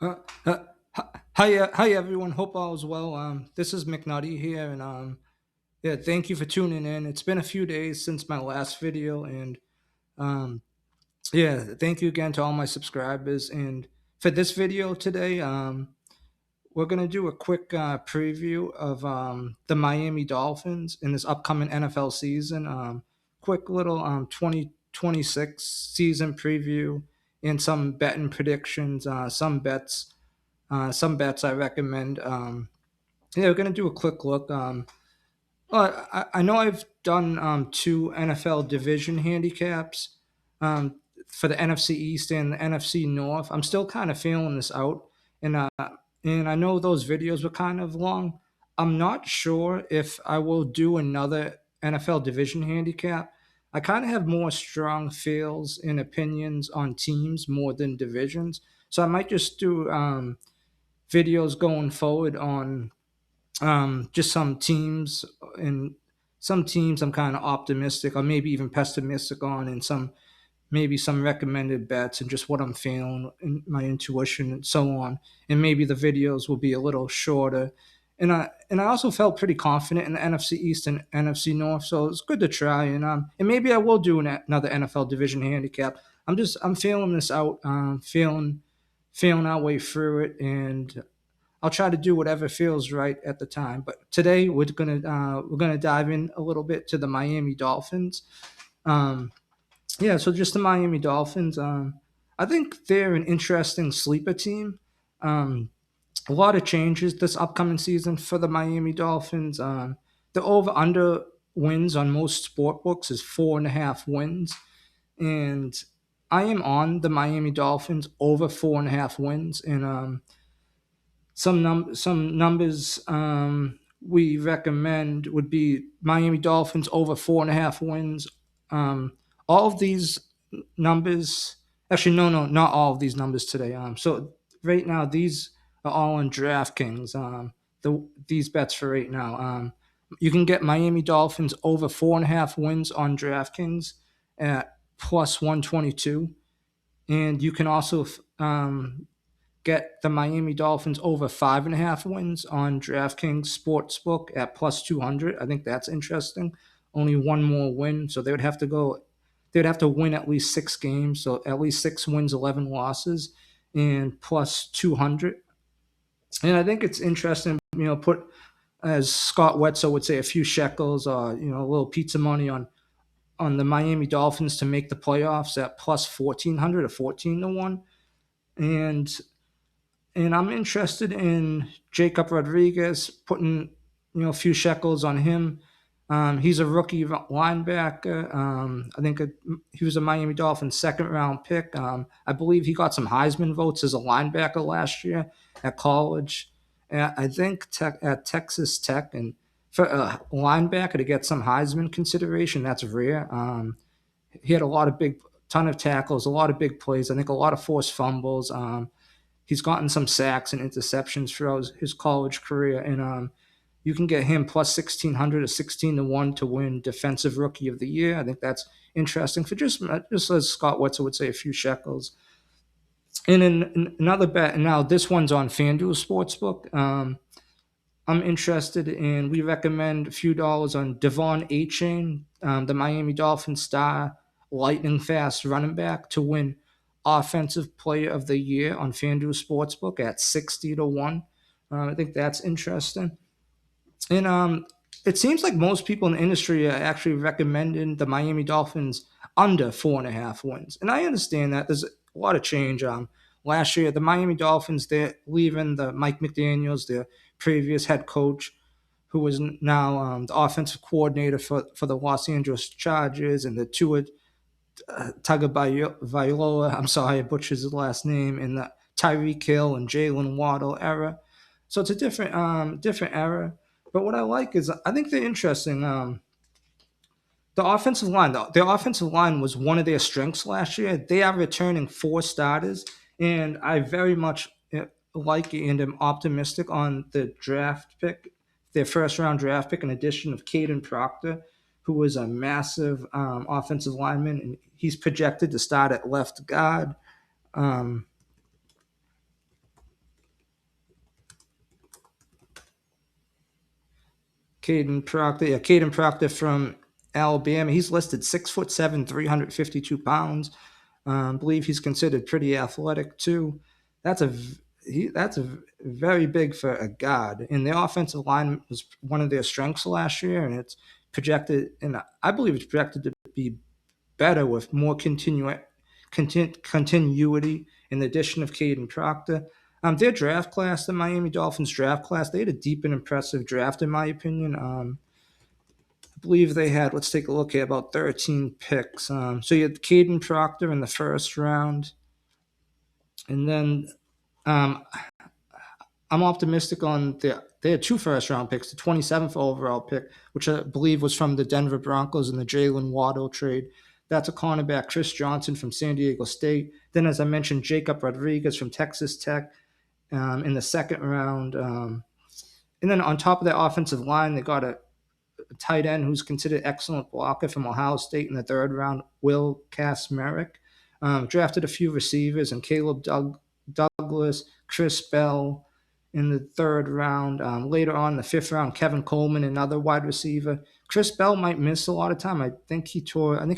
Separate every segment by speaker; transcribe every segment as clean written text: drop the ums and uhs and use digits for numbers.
Speaker 1: Uh, uh, hi everyone. Hope all is well. This is McNutty here, and yeah, thank you for tuning in. It's been a few days since my last video, and um, yeah, thank you again to all my subscribers. And for this video today, we're gonna do a quick preview of the Miami Dolphins in this upcoming NFL season. Quick little 2026 season preview and some betting predictions, some bets I recommend. Yeah, we're gonna do a quick look. I know I've done two NFL division handicaps for the NFC East and the NFC North. I'm still kind of feeling this out, and I know those videos were kind of long. I'm not sure if I will do another NFL division handicap. I kind of have more strong feels and opinions on teams more than divisions, so I might just do videos going forward on just some teams I'm kind of optimistic or maybe even pessimistic on, and some recommended bets and just what I'm feeling and my intuition and so on. And maybe the videos will be a little shorter. And I also felt pretty confident in the NFC East and NFC North, so it's good to try. And maybe I will do another NFL division handicap. I'm feeling this out, feeling our way through it, and I'll try to do whatever feels right at the time. But today we're gonna dive in a little bit to the Miami Dolphins. Um, yeah, so just the Miami Dolphins. I think they're an interesting sleeper team. Um, a lot of changes this upcoming season for the Miami Dolphins. The over under wins on most sport books is 4.5 wins, and I am on the Miami Dolphins over 4.5 wins. And some numbers we recommend would be Miami Dolphins over 4.5 wins. All of these numbers, actually, no, not all of these numbers today. So right now these are all on DraftKings. These bets for right now. You can get Miami Dolphins over 4.5 wins on DraftKings at plus 122, and you can also get the Miami Dolphins over 5.5 wins on DraftKings Sportsbook at plus 200. I think that's interesting. Only one more win, so they would have to go. They'd have to win at least 6 games, so at least 6 wins, 11 losses, and plus 200. And I think it's interesting. Put, as Scott Wetzel would say, a few shekels or a little pizza money on the Miami Dolphins to make the playoffs at plus 1,400 or 14 to 1. And I'm interested in Jacob Rodriguez, putting a few shekels on him. He's a rookie linebacker. I think he was a Miami Dolphins second round pick. I believe he got some Heisman votes as a linebacker last year at college. I think at Texas Tech, and for a linebacker to get some Heisman consideration, that's rare. He had ton of tackles, a lot of big plays. I think a lot of forced fumbles. He's gotten some sacks and interceptions throughout his college career, and you can get him plus 1,600 or 16 to 1 to win Defensive Rookie of the Year. I think that's interesting for just as Scott Wetzel would say, a few shekels. And in another bet, and now this one's on FanDuel Sportsbook. I'm interested in. We recommend a few dollars on Devon Achane, the Miami Dolphins star, lightning fast running back, to win Offensive Player of the Year on FanDuel Sportsbook at 60 to 1. I think that's interesting. And it seems like most people in the industry are actually recommending the Miami Dolphins under 4.5 wins. And I understand that there's a lot of change. Last year, the Miami Dolphins, they're leaving the Mike McDaniels, their previous head coach, who is now the offensive coordinator for the Los Angeles Chargers, and the Tua Tagovailoa, I'm sorry, I butchered his last name, in the Tyreek Hill and Jalen Waddle era. So it's a different era. But what I like is I think they're interesting. The offensive line was one of their strengths last year. They are returning 4 starters, and I very much like and am optimistic on the draft pick, their first round draft pick, in addition of Caden Proctor, who was a massive offensive lineman, and he's projected to start at left guard. Um, Caden Proctor from Alabama. He's listed 6'7", 352 pounds. I believe he's considered pretty athletic too. That's a very big for a guard. And their offensive line was one of their strengths last year, and it's projected, and I believe it's projected to be better with more continuity in the addition of Caden Proctor. Their draft class, the Miami Dolphins draft class, they had a deep and impressive draft, in my opinion. I believe they had, let's take a look at about 13 picks. So you had Caden Proctor in the first round. And then um, I'm optimistic on they had two first round picks, the 27th overall pick, which I believe was from the Denver Broncos in the Jalen Waddle trade. That's a cornerback, Chris Johnson from San Diego State. Then, as I mentioned, Jacob Rodriguez from Texas Tech in the second round. And then on top of that offensive line, they got a tight end who's considered excellent blocker from Ohio State in the third round, Will Kasmerick. Drafted a few receivers and Douglas, Chris Bell in the third round. Later on, in the fifth round, Kevin Coleman, another wide receiver. Chris Bell might miss a lot of time. I think he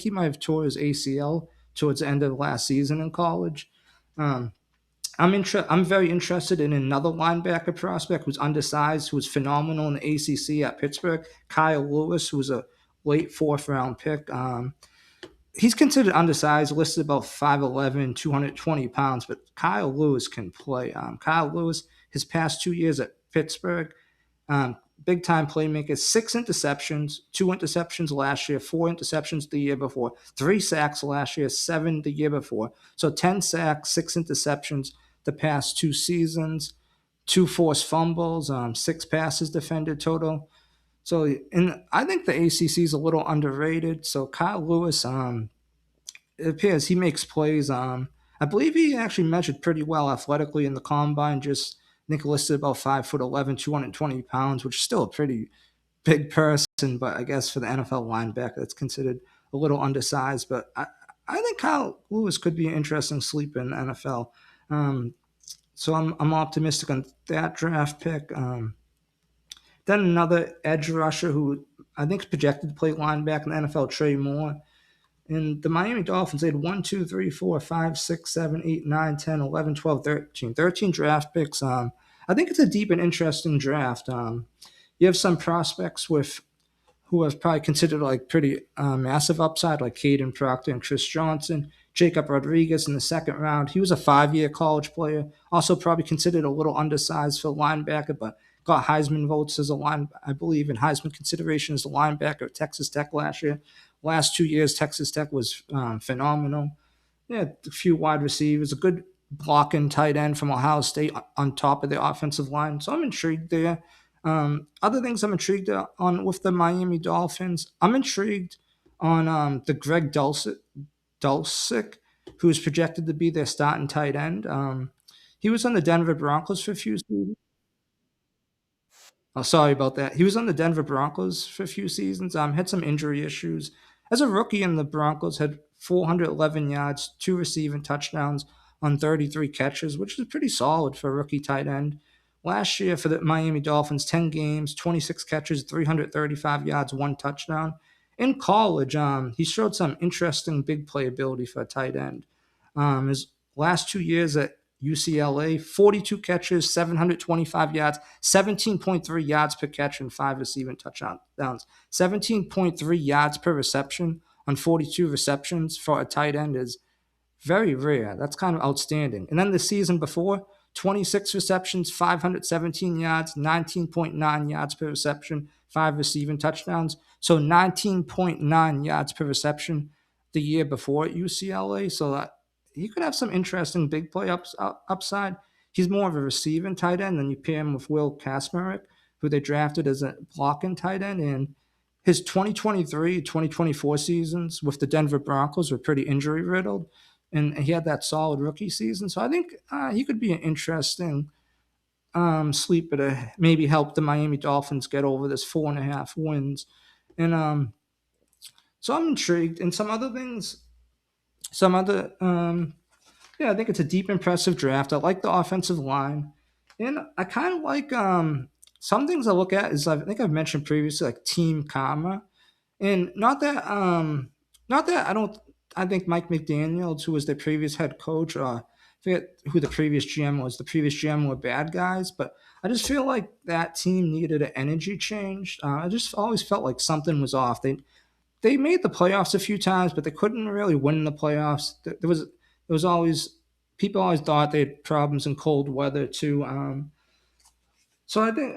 Speaker 1: might have tore his ACL towards the end of last season in college. Um, I'm very interested in another linebacker prospect who's undersized, who was phenomenal in the ACC at Pittsburgh. Kyle Lewis, who was a late fourth round pick. He's considered undersized, listed about 5'11", 220 pounds, but Kyle Lewis can play. Kyle Lewis, his past 2 years at Pittsburgh, big time playmaker, 6 interceptions, 2 interceptions last year, 4 interceptions the year before, 3 sacks last year, 7 the year before. So 10 sacks, 6 interceptions the past 2 seasons, 2 forced fumbles, 6 passes defended total. So, and I think the ACC is a little underrated. So Kyle Lewis, it appears he makes plays. I believe he actually measured pretty well athletically in the combine. Just I think listed about 5'11", 220 pounds, which is still a pretty big person. But I guess for the NFL linebacker, that's considered a little undersized. But I think Kyle Lewis could be an interesting sleeper in the NFL. Um, so I'm optimistic on that draft pick. Then another edge rusher who I think is projected to play linebacker in the NFL, Trey Moore. And the Miami Dolphins, they had 1, 2, 3, 4, 5, 6, 7, 8, 9, 10, 11, 12, 13. 13 draft picks. I think it's a deep and interesting draft. You have some prospects who have probably considered like pretty massive upside, like Caden Proctor and Chris Johnson. Jacob Rodriguez in the second round. He was a 5-year college player. Also probably considered a little undersized for linebacker, but got Heisman votes as a line, I believe, in Heisman consideration as a linebacker at Texas Tech last year. Last 2 years, Texas Tech was phenomenal. Yeah, a few wide receivers, a good blocking tight end from Ohio State on top of the offensive line. So I'm intrigued there. Other things I'm intrigued on with the Miami Dolphins, I'm intrigued on the Greg Dulcich, who is projected to be their starting tight end. He was on the Denver Broncos for a few seasons. Oh, sorry about that. He was on the Denver Broncos for a few seasons. Had some injury issues. As a rookie in the Broncos, had 411 yards, 2 receiving touchdowns on 33 catches, which is pretty solid for a rookie tight end. Last year for the Miami Dolphins, 10 games, 26 catches, 335 yards, 1 touchdown. In college, he showed some interesting big play ability for a tight end. His last 2 years at UCLA, 42 catches, 725 yards, 17.3 yards per catch, and 5 receiving touchdowns. 17.3 yards per reception on 42 receptions for a tight end is very rare. That's kind of outstanding. And then the season before, 26 receptions, 517 yards, 19.9 yards per reception, 5 receiving touchdowns. So 19.9 yards per reception the year before at UCLA. So he could have some interesting big play upside. He's more of a receiving tight end. Then you pair him with Will Kasmerick, who they drafted as a blocking tight end. And his 2023, 2024 seasons with the Denver Broncos were pretty injury riddled. And he had that solid rookie season. So I think he could be an interesting sleeper to maybe help the Miami Dolphins get over this 4.5 wins. And so I'm intrigued. And some other yeah, I think it's a deep, impressive draft. I like the offensive line, and I kind of like some things I look at is I think I've mentioned previously, like team karma, and not that I don't. I think Mike McDaniels, who was the previous head coach, I forget who the previous GM was. The previous GM were bad guys, but I just feel like that team needed an energy change. I just always felt like something was off. They made the playoffs a few times, but they couldn't really win the playoffs. There was always people always thought they had problems in cold weather too. So I think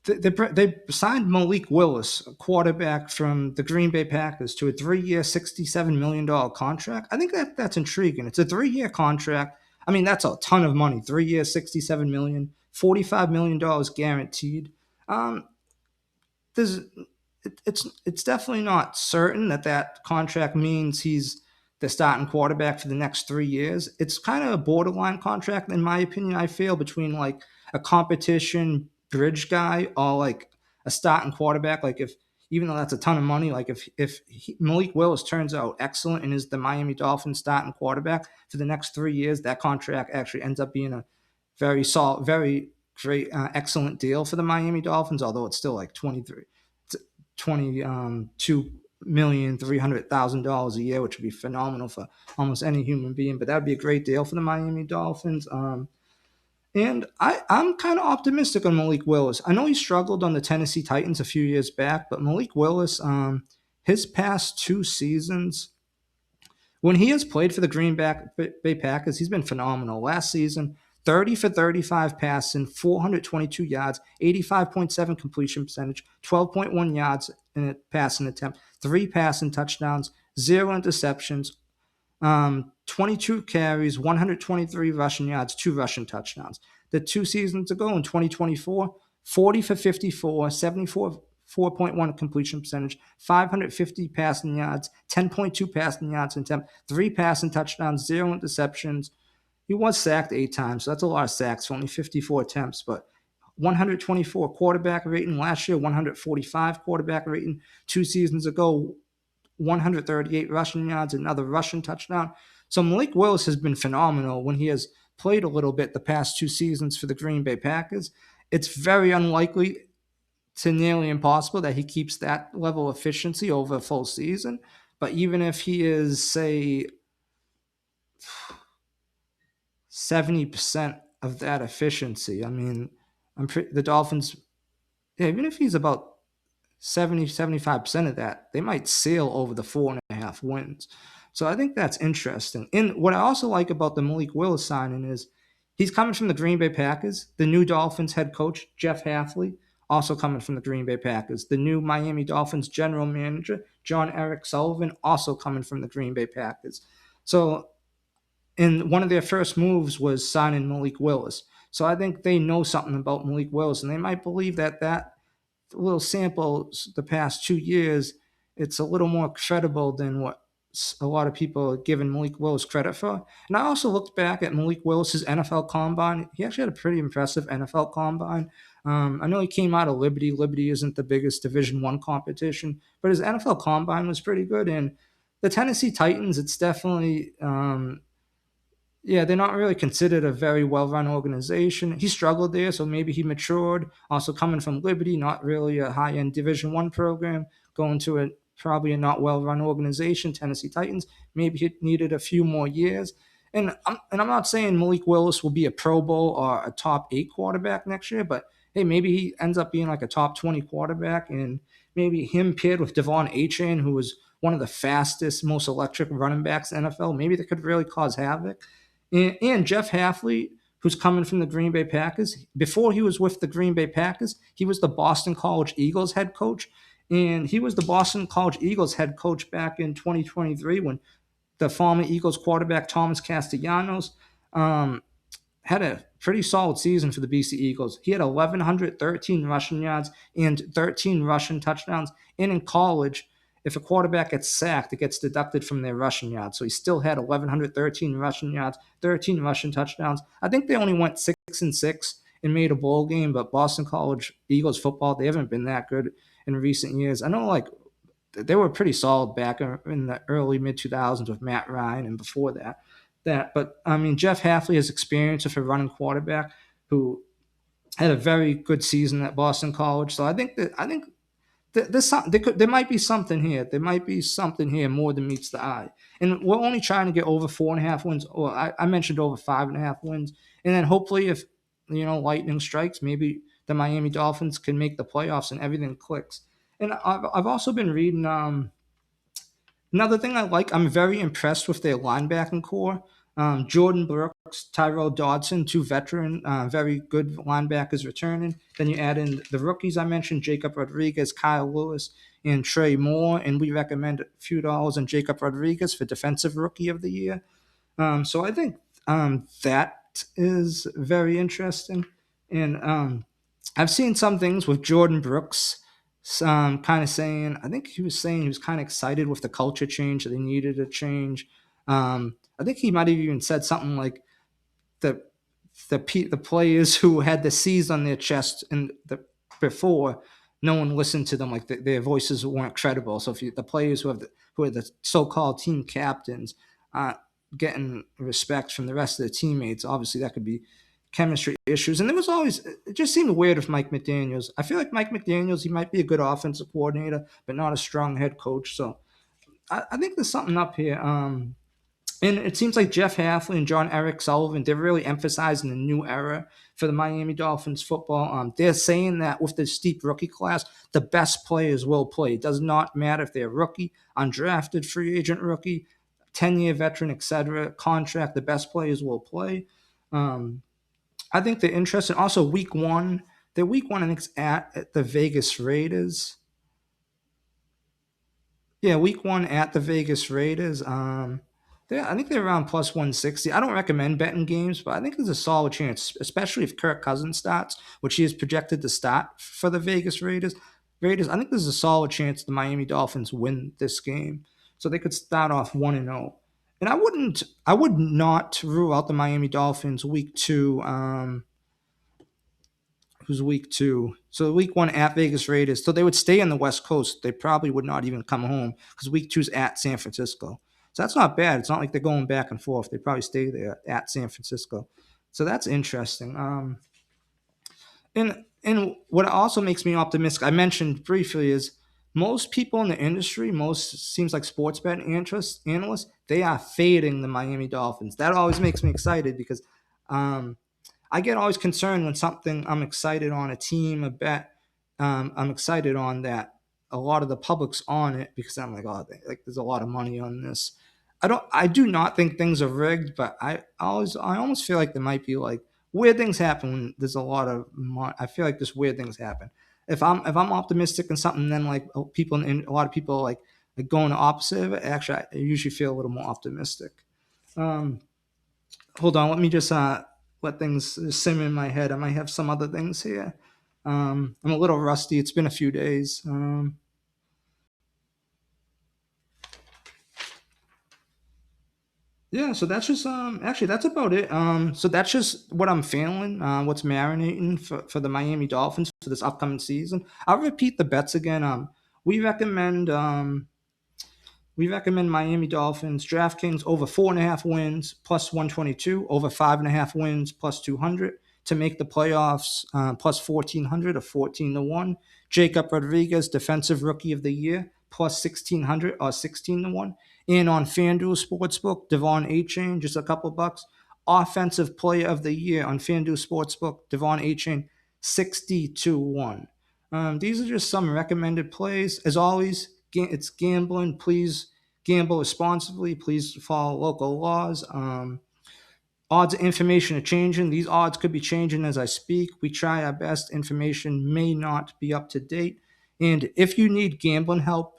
Speaker 1: they signed Malik Willis, a quarterback from the Green Bay Packers, to a 3-year, $67 million contract. I think that's intriguing. It's a 3-year contract. I mean, that's a ton of money. 3 years, $67 million, $45 million guaranteed. Um, there's it's definitely not certain that that contract means he's the starting quarterback for the next 3 years. It's kind of a borderline contract, in my opinion. I feel between like a competition bridge guy or like a starting quarterback. Like if even though that's a ton of money, like if Malik Willis turns out excellent and is the Miami Dolphins starting quarterback for the next 3 years, that contract actually ends up being a very solid, very great, excellent deal for the Miami Dolphins. Although it's still like 22,300,000 a year, which would be phenomenal for almost any human being. But that would be a great deal for the Miami Dolphins. And I'm kind of optimistic on Malik Willis. I know he struggled on the Tennessee Titans a few years back, but Malik Willis, his past 2 seasons, when he has played for the Green Bay Packers, he's been phenomenal. Last season, 30 for 35 passing, 422 yards, 85.7 completion percentage, 12.1 yards in a passing attempt, 3 passing touchdowns, 0 interceptions, 22 carries, 123 rushing yards, 2 rushing touchdowns. The 2 seasons ago in 2024, 40 for 54, 74.1 completion percentage, 550 passing yards, 10.2 passing yards in attempt, 3 passing touchdowns, 0 interceptions. He was sacked 8 times, so that's a lot of sacks for only 54 attempts, but 124 quarterback rating last year, 145 quarterback rating 2 seasons ago, 138 rushing yards, another rushing touchdown. So Malik Willis has been phenomenal when he has played a little bit the past 2 seasons for the Green Bay Packers. It's very unlikely to nearly impossible that he keeps that level of efficiency over a full season. But even if he is, say, 70% of that efficiency, I mean, the Dolphins, yeah, even if he's about 75% of that, they might sail over the 4.5 wins. So I think that's interesting. And what I also like about the Malik Willis signing is he's coming from the Green Bay Packers. The new Dolphins head coach, Jeff Hafley, also coming from the Green Bay Packers. The new Miami Dolphins general manager, John Eric Sullivan, also coming from the Green Bay Packers. So, and one of their first moves was signing Malik Willis. So I think they know something about Malik Willis, and they might believe that little sample the past 2 years, it's a little more credible than what a lot of people are giving Malik Willis credit for. And I also looked back at Malik Willis's NFL combine. He actually had a pretty impressive NFL combine. I know he came out of Liberty. Liberty isn't the biggest Division I competition, but his NFL combine was pretty good. And the Tennessee Titans, it's definitely yeah, they're not really considered a very well-run organization. He struggled there, so maybe he matured. Also coming from Liberty, not really a high-end Division I program, going to probably a not well-run organization, Tennessee Titans. Maybe he needed a few more years. And I'm not saying Malik Willis will be a Pro Bowl or a top 8 quarterback next year, but hey, maybe he ends up being like a top 20 quarterback, and maybe him paired with Devon Achane, who was one of the fastest, most electric running backs in the NFL. Maybe that could really cause havoc. And Jeff Hafley, who's coming from the Green Bay Packers. Before he was with the Green Bay Packers, he was the Boston College Eagles head coach. And he was the Boston College Eagles head coach back in 2023 when the former Eagles quarterback Thomas Castellanos had a pretty solid season for the BC Eagles. He had 1,113 rushing yards and 13 rushing touchdowns. And in college, if a quarterback gets sacked, it gets deducted from their rushing yards. So he still had 1,113 rushing yards, 13 rushing touchdowns. I think they only went 6-6 and made a bowl game, but Boston College Eagles football, they haven't been that good in recent years. I know like they were pretty solid back in the early mid 2000s with Matt Ryan and before that. But I mean, Jeff Hafley has experience with a running quarterback who had a very good season at Boston College. So I think there might be something here. There might be something here more than meets the eye. And we're only trying to get over 4.5 wins. Or I mentioned over 5.5 wins. And then hopefully, if lightning strikes, maybe the Miami Dolphins can make the playoffs and everything clicks. And I've also been reading. Another thing I like, I'm very impressed with their linebacking core. Jordan Brooks, Tyrell Dodson, two veteran, very good linebackers returning. Then you add in the rookies I mentioned, Jacob Rodriguez, Kyle Lewis, and Trey Moore. And we recommend a few dollars on Jacob Rodriguez for Defensive Rookie of the Year. So I think that is very interesting. And I've seen some things with Jordan Brooks, kind of saying, I think he was saying he was kind of excited with the culture change, that they needed a change. I think he might have even said something like the the players who had the C's on their chest and before, no one listened to them, like their voices weren't credible. So if the players who are the so-called team captains getting respect from the rest of the teammates, obviously that could be chemistry issues. And there was always, it just seemed weird with Mike McDaniels. I feel like Mike McDaniels, he might be a good offensive coordinator, but not a strong head coach. So I think there's something up here. And it seems like Jeff Halfley and John Eric Sullivan, they're really emphasizing the new era for the Miami Dolphins football. They're saying that with the steep rookie class, the best players will play. It does not matter if they're rookie, undrafted free agent rookie, 10-year veteran, etc. Contract, the best players will play. I think they're interesting. Also, week one, I think, is at the Vegas Raiders. Yeah, week one at the Vegas Raiders. I think they're around plus 160. I don't recommend betting games, but I think there's a solid chance, especially if Kirk Cousins starts, which he is projected to start for the Vegas Raiders. I think there's a solid chance the Miami Dolphins win this game, so they could start off 1-0. And I would not rule out the Miami Dolphins week two. Who's week two? So week one at Vegas Raiders. So they would stay on the West Coast. They probably would not even come home because week two's at San Francisco. So that's not bad. It's not like they're going back and forth. They probably stay there at San Francisco. So that's interesting. And what also makes me optimistic, I mentioned briefly, is most people in the industry, most seems like sports betting analysts, they are fading the Miami Dolphins. That always makes me excited because I get always concerned when something I'm excited on, a team, a bet, I'm excited on, that a lot of the public's on it because I'm like, oh, like there's a lot of money on this. I do not think things are rigged, but I almost feel like there might be like weird things happen when there's a lot of money. I feel like there's weird things happen. If I'm optimistic in something, then like people and a lot of people like going the opposite of it. Actually, I usually feel a little more optimistic. Um, Hold on, let me just let things simmer in my head. I might have some other things here. I'm a little rusty. It's been a few days. Yeah, so that's just actually that's about it. So that's just what I'm feeling, what's marinating for the Miami Dolphins for this upcoming season. I'll repeat the bets again. We recommend We recommend Miami Dolphins, DraftKings over 4.5 wins plus 122, over 5.5 wins plus 200 to make the playoffs, plus 1,400 or 14-1. Jacob Rodriguez, Defensive Rookie of the Year, plus 1,600 or 16-1. And on FanDuel Sportsbook, Devon A-Chain, just a couple bucks. Offensive Player of the Year on FanDuel Sportsbook, Devon A-Chain, 60-1. These are just some recommended plays. As always, it's gambling. Please gamble responsibly. Please follow local laws. Odds and information are changing. These odds could be changing as I speak. We try our best. Information may not be up to date. And if you need gambling help,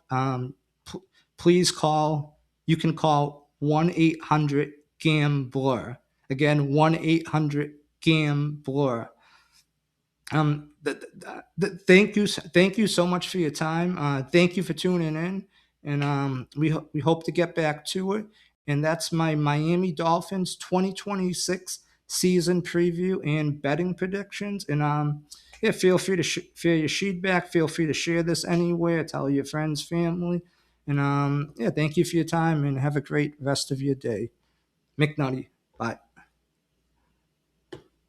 Speaker 1: please call. You can call 1-800-GAMBLER. Again, 1-800-GAMBLER. Thank you so much for your time. Thank you for tuning in, and we hope to get back to it. And that's my Miami Dolphins 2026 season preview and betting predictions. And yeah, feel free to share your feedback. Feel free to share this anywhere. Tell your friends, family, and yeah, thank you for your time, and have a great rest of your day. McNutty, bye.